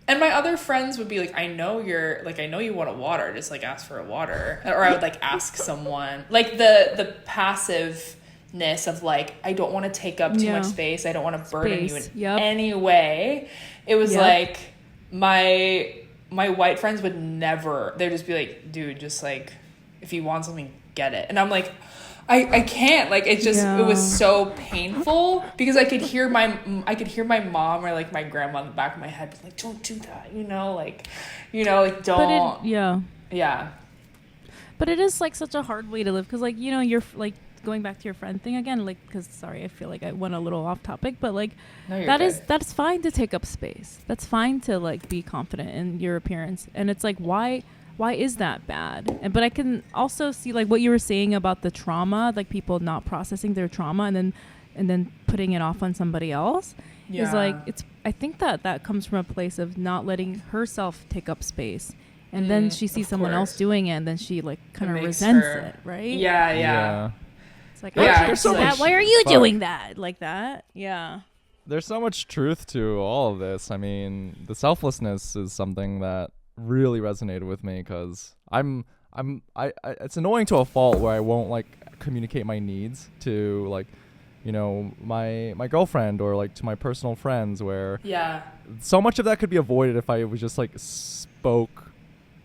and my other friends would be like, I know you want a water, just like ask for a water. Or I would like ask someone, like the passiveness of like, I don't want to take up too much space. I don't want to burden you in any way. It was like my white friends would never, they'd just be like, dude, just like, if you want something, get it. And I'm like, I can't, like, it just, it was so painful because I could hear my mom or like my grandma in the back of my head be like, don't do that, like don't. But it is like such a hard way to live. Cause like, you're like going back to your friend thing again, like, cause sorry, I feel like I went a little off topic, but like that's fine to take up space. That's fine to like be confident in your appearance. And it's like, why is that bad? But I can also see like what you were saying about the trauma, like people not processing their trauma and then putting it off on somebody else. Is like, I think that comes from a place of not letting herself take up space. And then she sees someone else doing it and then she like kind of resents it, right? Yeah. It's like, why are you doing that? Like that? Yeah. There's so much truth to all of this. I mean, the selflessness is something that really resonated with me because it's annoying to a fault where I won't like communicate my needs to like, my girlfriend or like to my personal friends, where so much of that could be avoided if I was just like spoke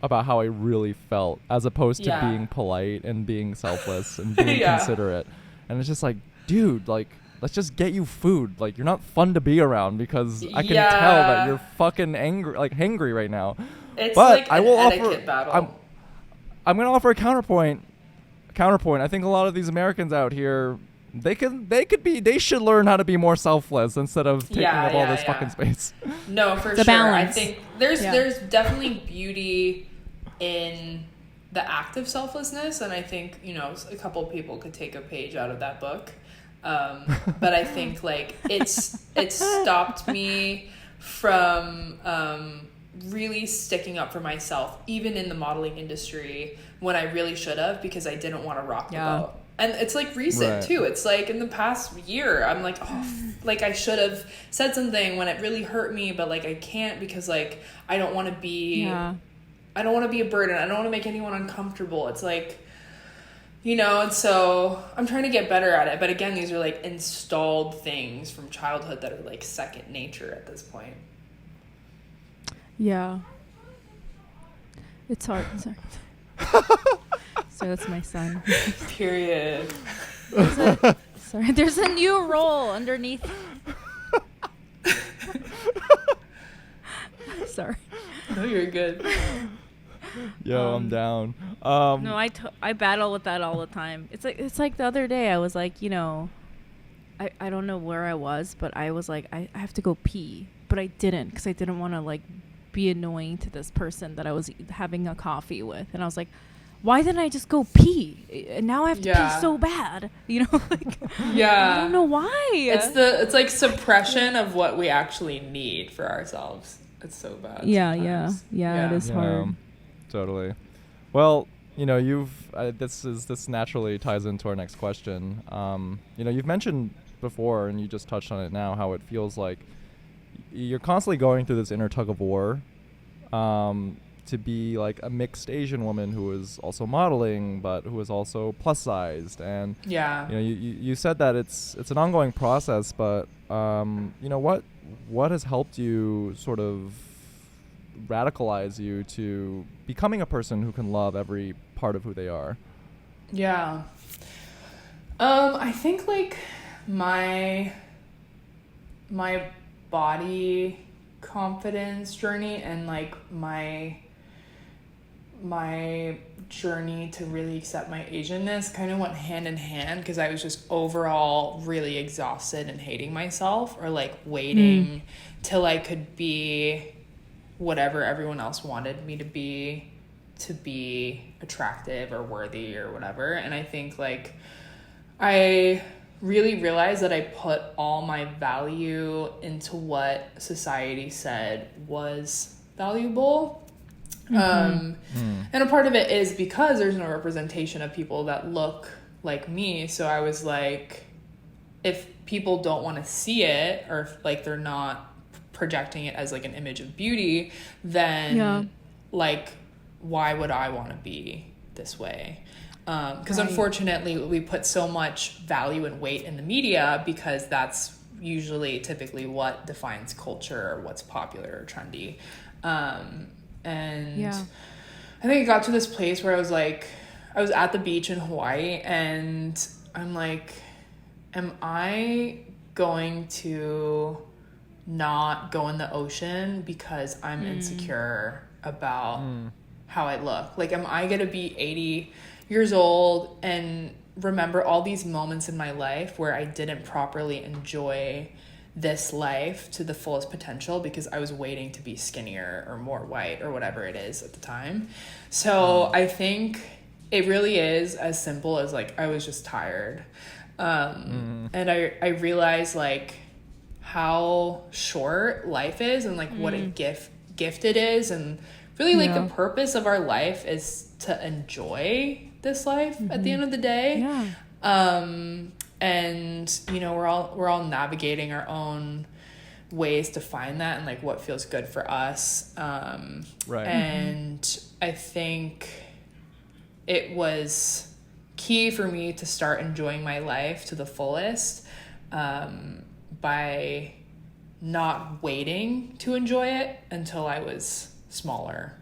about how I really felt, as opposed to being polite and being selfless and being considerate. And it's just like, dude, like, let's just get you food. Like, you're not fun to be around because I can tell that you're fucking angry, like hangry right now. It's but like I will etiquette offer. Battle. I'm gonna offer a counterpoint. I think a lot of these Americans out here, they should learn how to be more selfless instead of taking up all this fucking space. No, for sure. Balance. I think there's definitely beauty in the act of selflessness, and I think a couple people could take a page out of that book. But I think like it stopped me from really sticking up for myself, even in the modeling industry, when I really should have, because I didn't want to rock the boat. And it's like recent too. It's like in the past year, I'm like, like I should have said something when it really hurt me, but like I can't because like I don't want to be a burden. I don't want to make anyone uncomfortable. It's like, and so I'm trying to get better at it. But again, these are like installed things from childhood that are like second nature at this point. Yeah. It's hard. Sorry. So that's my son. Period. There's a new role underneath. Sorry. No, you're good. Yo, I'm down. No, I battle with that all the time. It's like the other day I was like, I don't know where I was, but I was like, I have to go pee, but I didn't because I didn't want to like be annoying to this person that I was having a coffee with, and I was like, why didn't I just go pee? And now I have to pee so bad, like I don't know why. It's like suppression of what we actually need for ourselves. It's so bad. Yeah, it is hard. Totally. Well, you know, this naturally ties into our next question. You know, you've mentioned before, and you just touched on it now, how it feels like you're constantly going through this inner tug of war, to be like a mixed Asian woman who is also modeling, but who is also plus sized. And Yeah. you know, you said that it's an ongoing process, but you know, what has helped you sort of radicalize you to becoming a person who can love every part of who they are? Yeah. I think like my body confidence journey and like my journey to really accept my Asianness kind of went hand in hand, because I was just overall really exhausted and hating myself, or like waiting till I could be whatever everyone else wanted me to be attractive or worthy or whatever. And I think like I really realized that I put all my value into what society said was valuable. And a part of it is because there's no representation of people that look like me. So I was like, if people don't want to see it, or if like they're not projecting it as like an image of beauty, then like, why would I want to be this way? Because unfortunately we put so much value and weight in the media, because that's usually typically what defines culture or what's popular or trendy. And I think it got to this place where I was at the beach in Hawaii, and I'm like, am I going to not go in the ocean because I'm insecure about how I look? Like, am I going to be 80 years old and remember all these moments in my life where I didn't properly enjoy this life to the fullest potential because I was waiting to be skinnier or more white or whatever it is at the time? So I think it really is as simple as like, I was just tired. And I realized like how short life is, and like what a gift it is, and really like the purpose of our life is to enjoy this life at the end of the day. And you know, we're all navigating our own ways to find that, and like what feels good for us. And I think it was key for me to start enjoying my life to the fullest, by not waiting to enjoy it until I was smaller.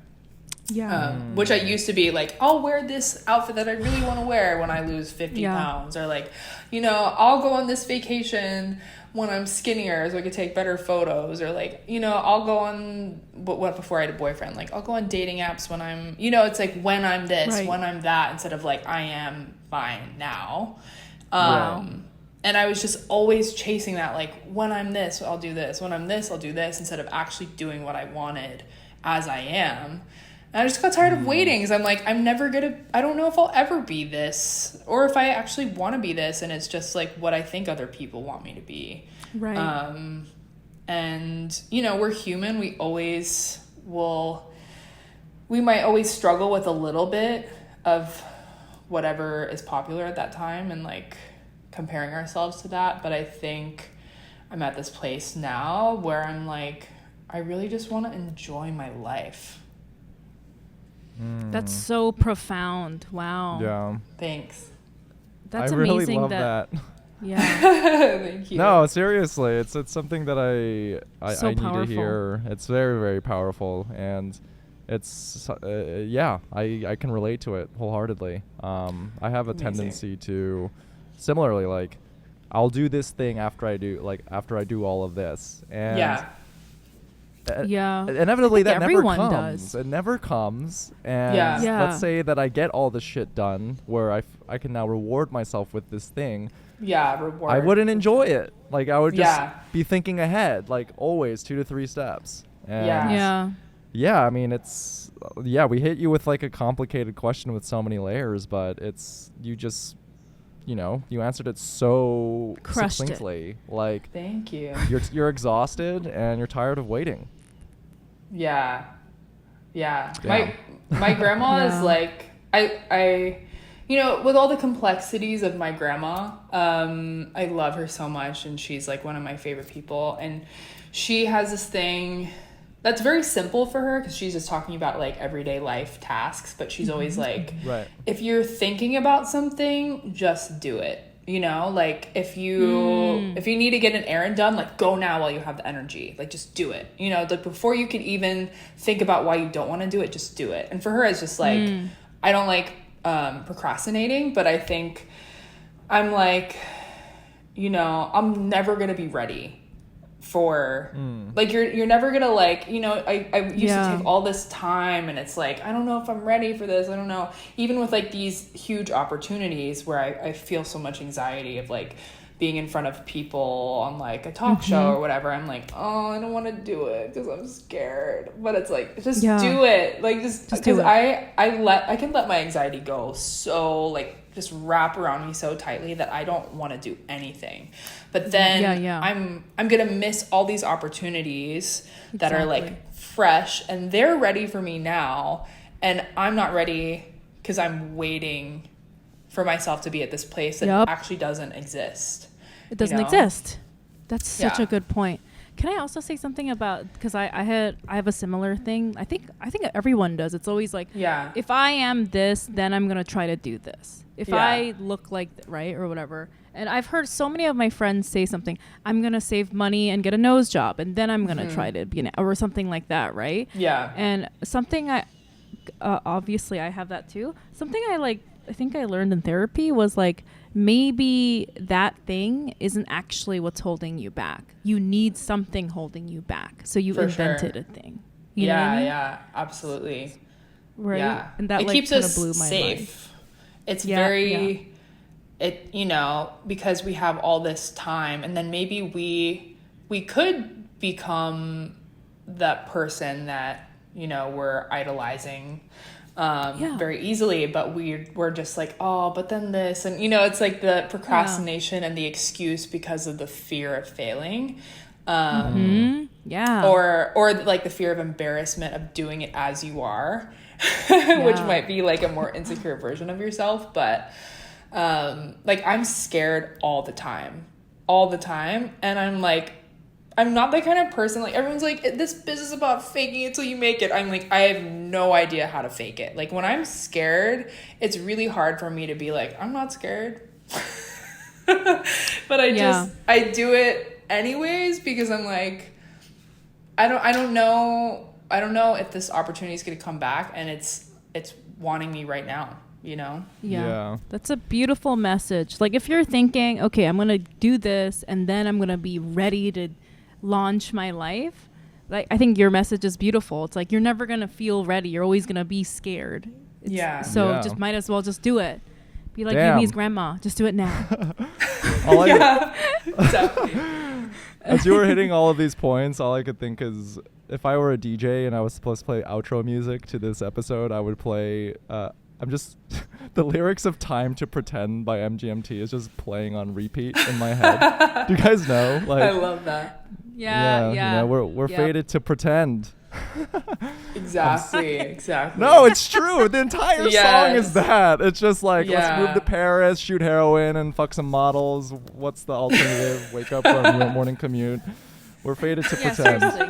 Which I used to be like, I'll wear this outfit that I really want to wear when I lose 50 pounds, or like, you know, I'll go on this vacation when I'm skinnier so I could take better photos, or like, you know, I'll go on what before I had a boyfriend, like I'll go on dating apps when I'm, you know, it's like when I'm this, when I'm that, instead of like I am fine now. And I was just always chasing that, like when I'm this, I'll do this, when I'm this, I'll do this, instead of actually doing what I wanted as I am. And I just got tired of waiting, because I'm like, I don't know if I'll ever be this, or if I actually want to be this, and it's just like what I think other people want me to be. And, you know, we're human. We might always struggle with a little bit of whatever is popular at that time, and like comparing ourselves to that. But I think I'm at this place now where I'm like, I really just want to enjoy my life. That's so profound. Wow. Yeah. Thanks. That's I amazing. really love that. Yeah. Thank you. No, seriously, it's something that I So need powerful. to hear. It's very, very powerful, and it's I can relate to it wholeheartedly. I have a Amazing. tendency to similarly, like, I'll do this thing after I do all of this, and inevitably that never everyone comes. does. It never comes. And let's say that I get all the shit done where I can now reward myself with this thing. Reward. I wouldn't enjoy it. Like, I would just be thinking ahead, like always 2 to 3 steps. And I mean, it's we hit you with like a complicated question with so many layers, but you just, you know, you answered it so Crushed succinctly. Like, thank you. You're exhausted and you're tired of waiting. Yeah. Damn. My grandma is like I you know, with all the complexities of my grandma, I love her so much, and she's like one of my favorite people. And she has this thing that's very simple for her, because she's just talking about like everyday life tasks, but she's always like, Right. if you're thinking about something, just do it. You know, like if you need to get an errand done, like go now while you have the energy. Like just do it. You know, like before you can even think about why you don't want to do it, just do it. And for her, it's just like, I don't like procrastinating, but I think I'm like, you know, I'm never gonna be ready for like you're never gonna, like, you know, I used to take all this time, and it's like I don't know if I'm ready for this. I don't know, even with like these huge opportunities where I feel so much anxiety of like being in front of people on like a talk show or whatever. I'm like, oh, I don't want to do it because I'm scared. But it's like, just do it. Like just because I can let my anxiety go so like just wrap around me so tightly that I don't want to do anything. But then I'm gonna miss all these opportunities that are like fresh, and they're ready for me now, and I'm not ready because I'm waiting for myself to be at this place that actually doesn't exist. It doesn't exist. That's such a good point. Can I also say something about, because I have a similar thing. I think everyone does. It's always like, if I am this, then I'm gonna try to do this. If I look like right or whatever. And I've heard so many of my friends say something, I'm gonna save money and get a nose job, and then I'm gonna try to be or something like that, right? Yeah. And something obviously I have that too. Something I think I learned in therapy was like, maybe that thing isn't actually what's holding you back. You need something holding you back. So you invented a thing. You know what I mean? Yeah, absolutely. Right. Yeah. And that it like keeps kind of us blew my safe. mind. It's very, you know, because we have all this time, and then maybe we could become that person that, you know, we're idolizing very easily, but we're just like, oh, but then this, and you know, it's like the procrastination and the excuse because of the fear of failing, or like the fear of embarrassment of doing it as you are, which might be like a more insecure version of yourself. But like I'm scared all the time, and I'm like, I'm not the kind of person, like, everyone's like, this business about faking it till you make it. I'm like, I have no idea how to fake it. Like, when I'm scared, it's really hard for me to be like, I'm not scared. But I do it anyways, because I'm like, I don't know if this opportunity is going to come back, and it's wanting me right now, you know? Yeah. That's a beautiful message. Like, if you're thinking, okay, I'm going to do this, and then I'm going to be ready to launch my life, like, I think your message is beautiful. It's like, you're never gonna feel ready, you're always gonna be scared. So just might as well just do it. Be like Yumi's grandma, just do it now. Exactly. As you were hitting all of these points, all I could think is, if I were a DJ and I was supposed to play outro music to this episode, I would play the lyrics of Time to Pretend by MGMT is just playing on repeat in my head. Do you guys know? Like, I love that. Yeah. You know, we're fated to pretend. Exactly. No, it's true. The entire song is that. It's just like, let's move to Paris, shoot heroin, and fuck some models. What's the alternative? Wake up from your morning commute. We're fated to pretend. Seriously.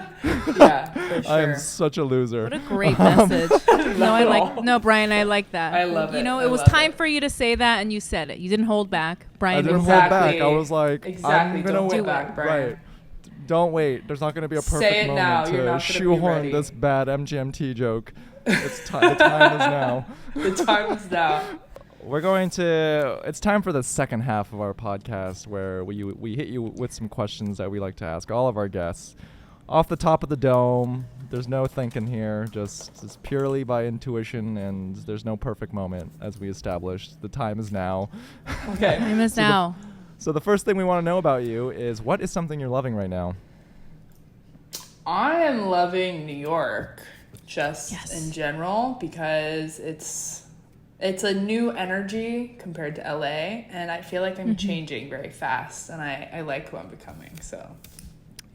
Yeah, for sure. I am such a loser. What a great message. No, Brian, I like that. I love it. You know, it was time for you to say that, and you said it. You didn't hold back. Brian, I didn't hold back. I was like, I'm gonna Don't wait. hold back, Brian. Right. Don't wait. There's not going to be a perfect moment to shoehorn this bad MGMT joke. The time is now. The time is now. It's time for the second half of our podcast, where we hit you with some questions that we like to ask all of our guests. Off the top of the dome, there's no thinking here, just purely by intuition, and there's no perfect moment, as we established. The time is now. Okay. Time is now. So the first thing we want to know about you is, what is something you're loving right now? I am loving New York, in general, because it's a new energy compared to LA, and I feel like I'm changing very fast, and I like who I'm becoming. So,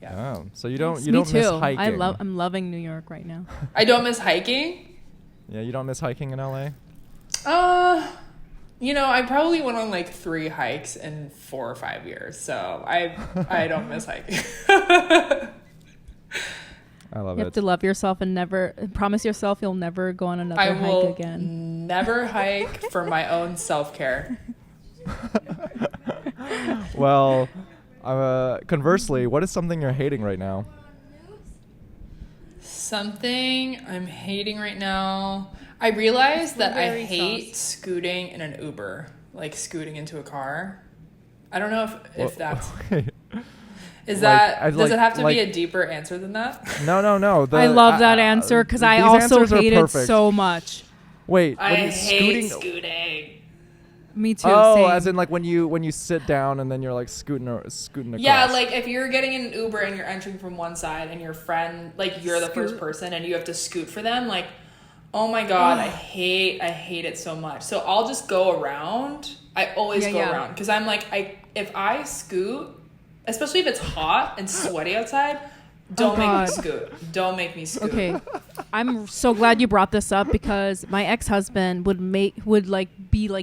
yeah. Oh, so you don't Me miss too. hiking? I'm loving New York right now. I don't miss hiking. Yeah, you don't miss hiking in LA? I probably went on like 3 hikes in 4 or 5 years, so I don't miss hiking. I love You it. have to love yourself and never promise yourself you'll never go on another I hike will again. never hike for my own self-care. Well, conversely, what is something you're hating right now? Something I'm hating right now. I realized that I Blueberry hate sauce. scooting in an Uber, like scooting into a car. I don't know if that's is that does it have to be a deeper answer than that? No. I love that answer because I these also answers are hate it perfect. so much. Wait, I when you hate scooting. scooting. Me too. Oh, same. as in like when you sit down and then you're like scooting across. Yeah, like if you're getting in an Uber and you're entering from one side and your friend, like you're the first person and you have to scoot for them, like, oh my God, I hate it so much. So I'll just go around. I always go around because I'm like, if I scoot, especially if it's hot and sweaty outside, don't make me scoot. Don't make me scoot. Okay, I'm so glad you brought this up because my ex-husband would be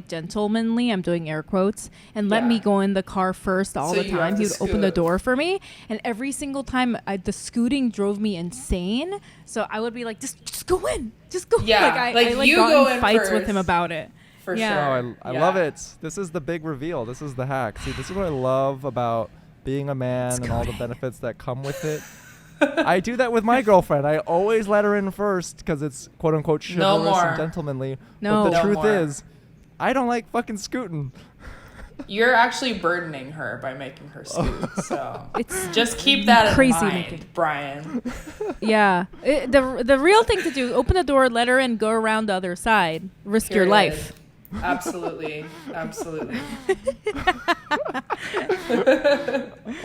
gentlemanly. I'm doing air quotes and let me go in the car first all So the you time. have He to would open the scoot. door for me, and every single time the scooting drove me insane. So I would be like, just go in, just go. Yeah, I you got go in in fights with him first. about it. For Yeah. sure. I love it. This is the big reveal. This is the hack. See, this is what I love about being a man and all the benefits that come with it. I do that with my girlfriend. I always let her in first because it's quote unquote chivalrous more. and gentlemanly. No. But the No truth more. is, I don't like fucking scooting. You're actually burdening her by making her scoot. So It's just keep that crazy in mind, making. Brian. Yeah. The real thing to do, open the door, let her in, go around the other side, risk your Period. life. Absolutely.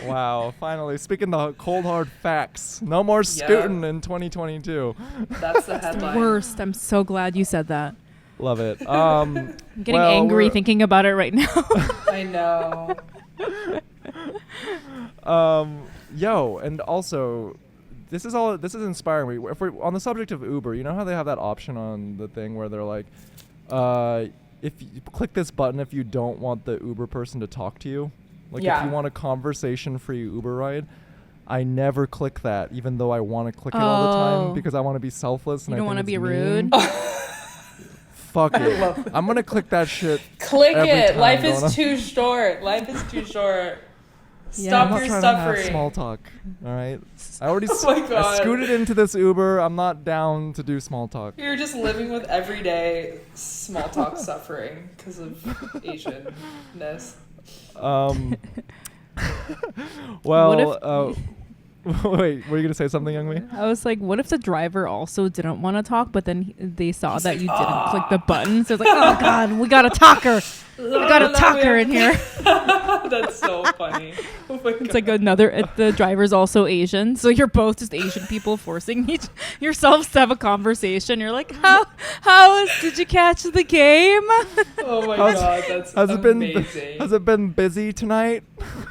Wow, finally speaking the cold hard facts. No more scooting in 2022. That's the headline. Worst. I'm so glad you said that. Love it. I'm getting angry thinking about it right now. I know. Yo, and also, this is inspiring me. If we're on the subject of Uber, you know how they have that option on the thing where they're like, if you click this button if you don't want the Uber person to talk to you, like if you want a conversation-free Uber ride. I never click that, even though I want to click it all the time because I want to be selfless. And You don't want to be rude. Fuck it. I'm gonna click that shit. Click every it. time, Life don't I? is too short. Life is too short. Yeah. Stop I'm not your trying to have suffering. small talk. All right. I already Oh my I God. scooted into this Uber. I'm not down to do small talk. You're just living with everyday small talk suffering because of Asianness. Well, wait, were you gonna say something, Young Mi? I was like, what if the driver also didn't want to talk, but then they saw that you didn't click the button? So it's like, oh God, we got to talk her. We got to talk her in here. That's so funny. Oh my God. It's like the driver's also Asian. So you're both just Asian people forcing yourselves to have a conversation. You're like, did you catch the game? Oh my How's- God, that's Has amazing. it been busy tonight?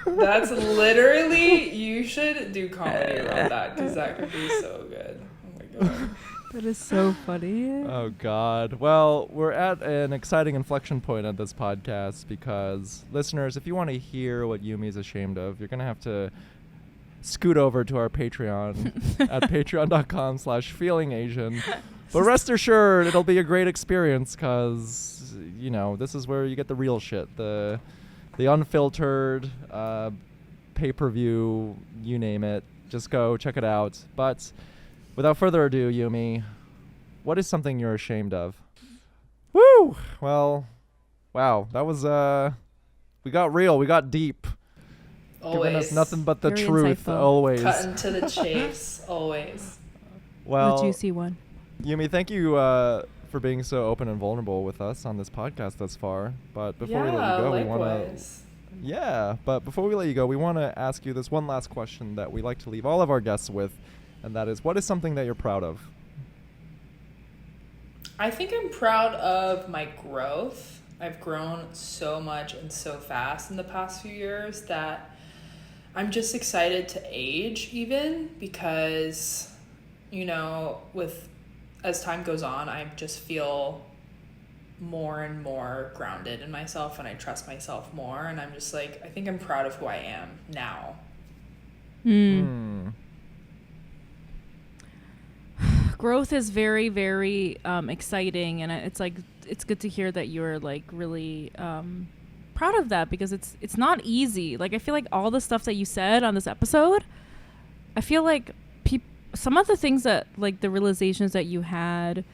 That's literally, you should do comedy around that because that could be so good. Oh my God. That is so funny. Oh God. Well, we're at an exciting inflection point at this podcast because listeners, if you want to hear what Yumi's ashamed of, you're gonna have to scoot over to our Patreon at patreon.com/feelingasian. But rest assured, it'll be a great experience because this is where you get the real shit, the unfiltered pay-per-view, you name it. Just go check it out. But without further ado, Yumi, what is something you're ashamed of? Woo! Well, wow, that was we got real, we got deep. Giving us Always. nothing but the Very truth, insightful. always. Cutting to the chase, always. Well, The juicy one. Yumi, thank you for being so open and vulnerable with us on this podcast thus far. But before we let you go, we want to likewise. but before we let you go, we want to ask you this one last question that we like to leave all of our guests with, and that is, what is something that you're proud of? I think I'm proud of my growth. I've grown so much and so fast in the past few years that I'm just excited to age even because, as time goes on, I just feel more and more grounded in myself and I trust myself more. And I'm just like, I think I'm proud of who I am now. Growth is very, very exciting, and it's like it's good to hear that you're like really proud of that, because it's not easy. Like I feel like all the stuff that you said on this episode, I feel like some of the things that, like, the realizations that you had,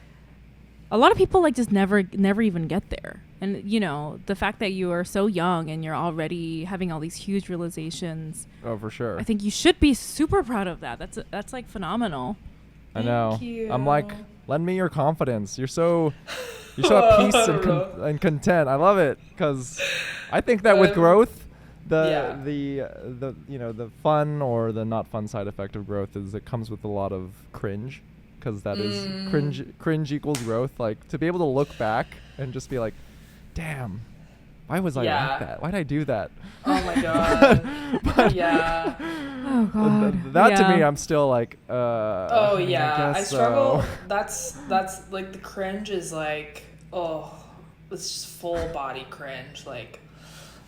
a lot of people like just never even get there. And you know, the fact that you are so young and you're already having all these huge realizations. Oh, for sure. I think you should be super proud of that. That's like phenomenal. I know. Thank you. I'm like, lend me your confidence. You're so at peace and content. I love it, because I think that with growth, the you know, the fun or the not fun side effect of growth is it comes with a lot of cringe, because that is cringe equals growth. Like, to be able to look back and just be like, damn, why was I like that? Why did I do that? Oh my god. But yeah. Oh god. That to me, I'm still like, oh yeah, I struggle. So. That's like, the cringe is like, oh, it's just full body cringe, like,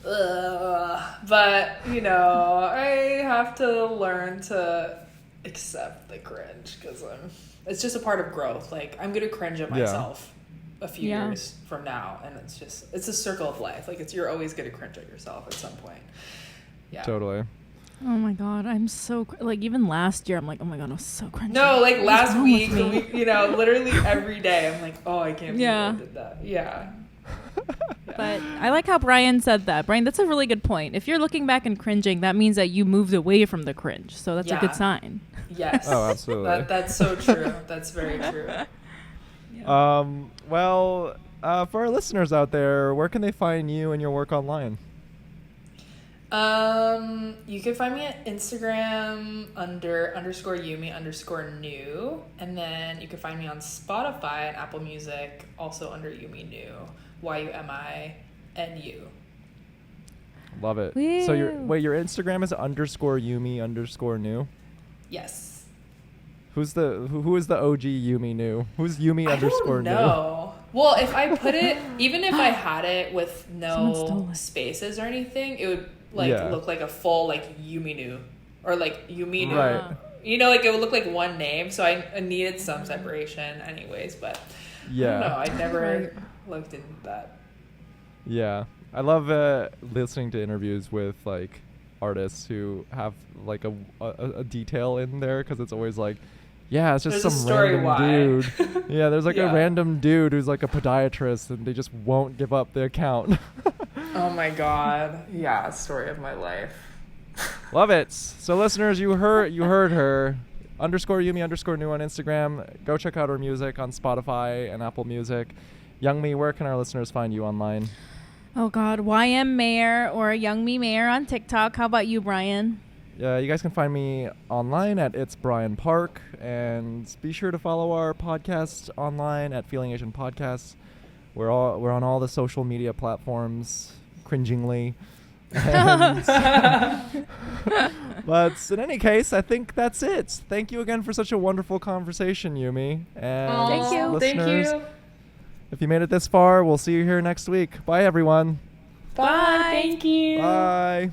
but you know, I have to learn to accept the cringe, because it's just a part of growth. Like, I'm gonna cringe at myself a few years from now, and it's a circle of life. Like, you're always gonna cringe at yourself at some point. Yeah, Totally. Oh my god, I'm so like, even last year I'm like, oh my god, I was so cringy. No, like last week, you know, literally every day I'm like, oh, I can't believe I did that. Yeah. But I like how Brian said that. Brian, that's a really good point. If you're looking back and cringing, that means that you moved away from the cringe. So that's a good sign. Yes. Oh, absolutely. That's so true. That's very true. Well, for our listeners out there, where can they find you and your work online? You can find me at Instagram under _Yumi _Nu, and then you can find me on Spotify and Apple Music also under Yumi Nu, YUMINU. Love it. Woo. So your Instagram is _Yumi _Nu. Yes. Who is the OG Yumi Nu? Who's Yumi _Nu? No. Well, if I put it, even if I had it with Someone stole no it. spaces or anything, it would look like a full like Yumi Nu or like Yumi Nu. Right. You know, like it would look like one name, so I needed some separation anyways, but I don't know, I never looked into that. Yeah. I love listening to interviews with like artists who have like a detail in there, because it's always like, yeah, it's just There's a some story random why. dude. Yeah, there's like a random dude who's like a podiatrist, and they just won't give up the account. Oh my god. Yeah, story of my life. Love it. So listeners, you heard her. _Yumi _Nu on Instagram. Go check out her music on Spotify and Apple Music. Young Me, where can our listeners find you online? Oh god, YM Mayor or Young Me Mayor on TikTok. How about you, Brian? You guys can find me online at It's Brian Park, and be sure to follow our podcast online at Feeling Asian Podcasts. We're on all the social media platforms, cringingly. But in any case, I think that's it. Thank you again for such a wonderful conversation, Yumi. And Thank you. listeners, Thank you. if you made it this far, we'll see you here next week. Bye, everyone. Bye. Thank you. Bye.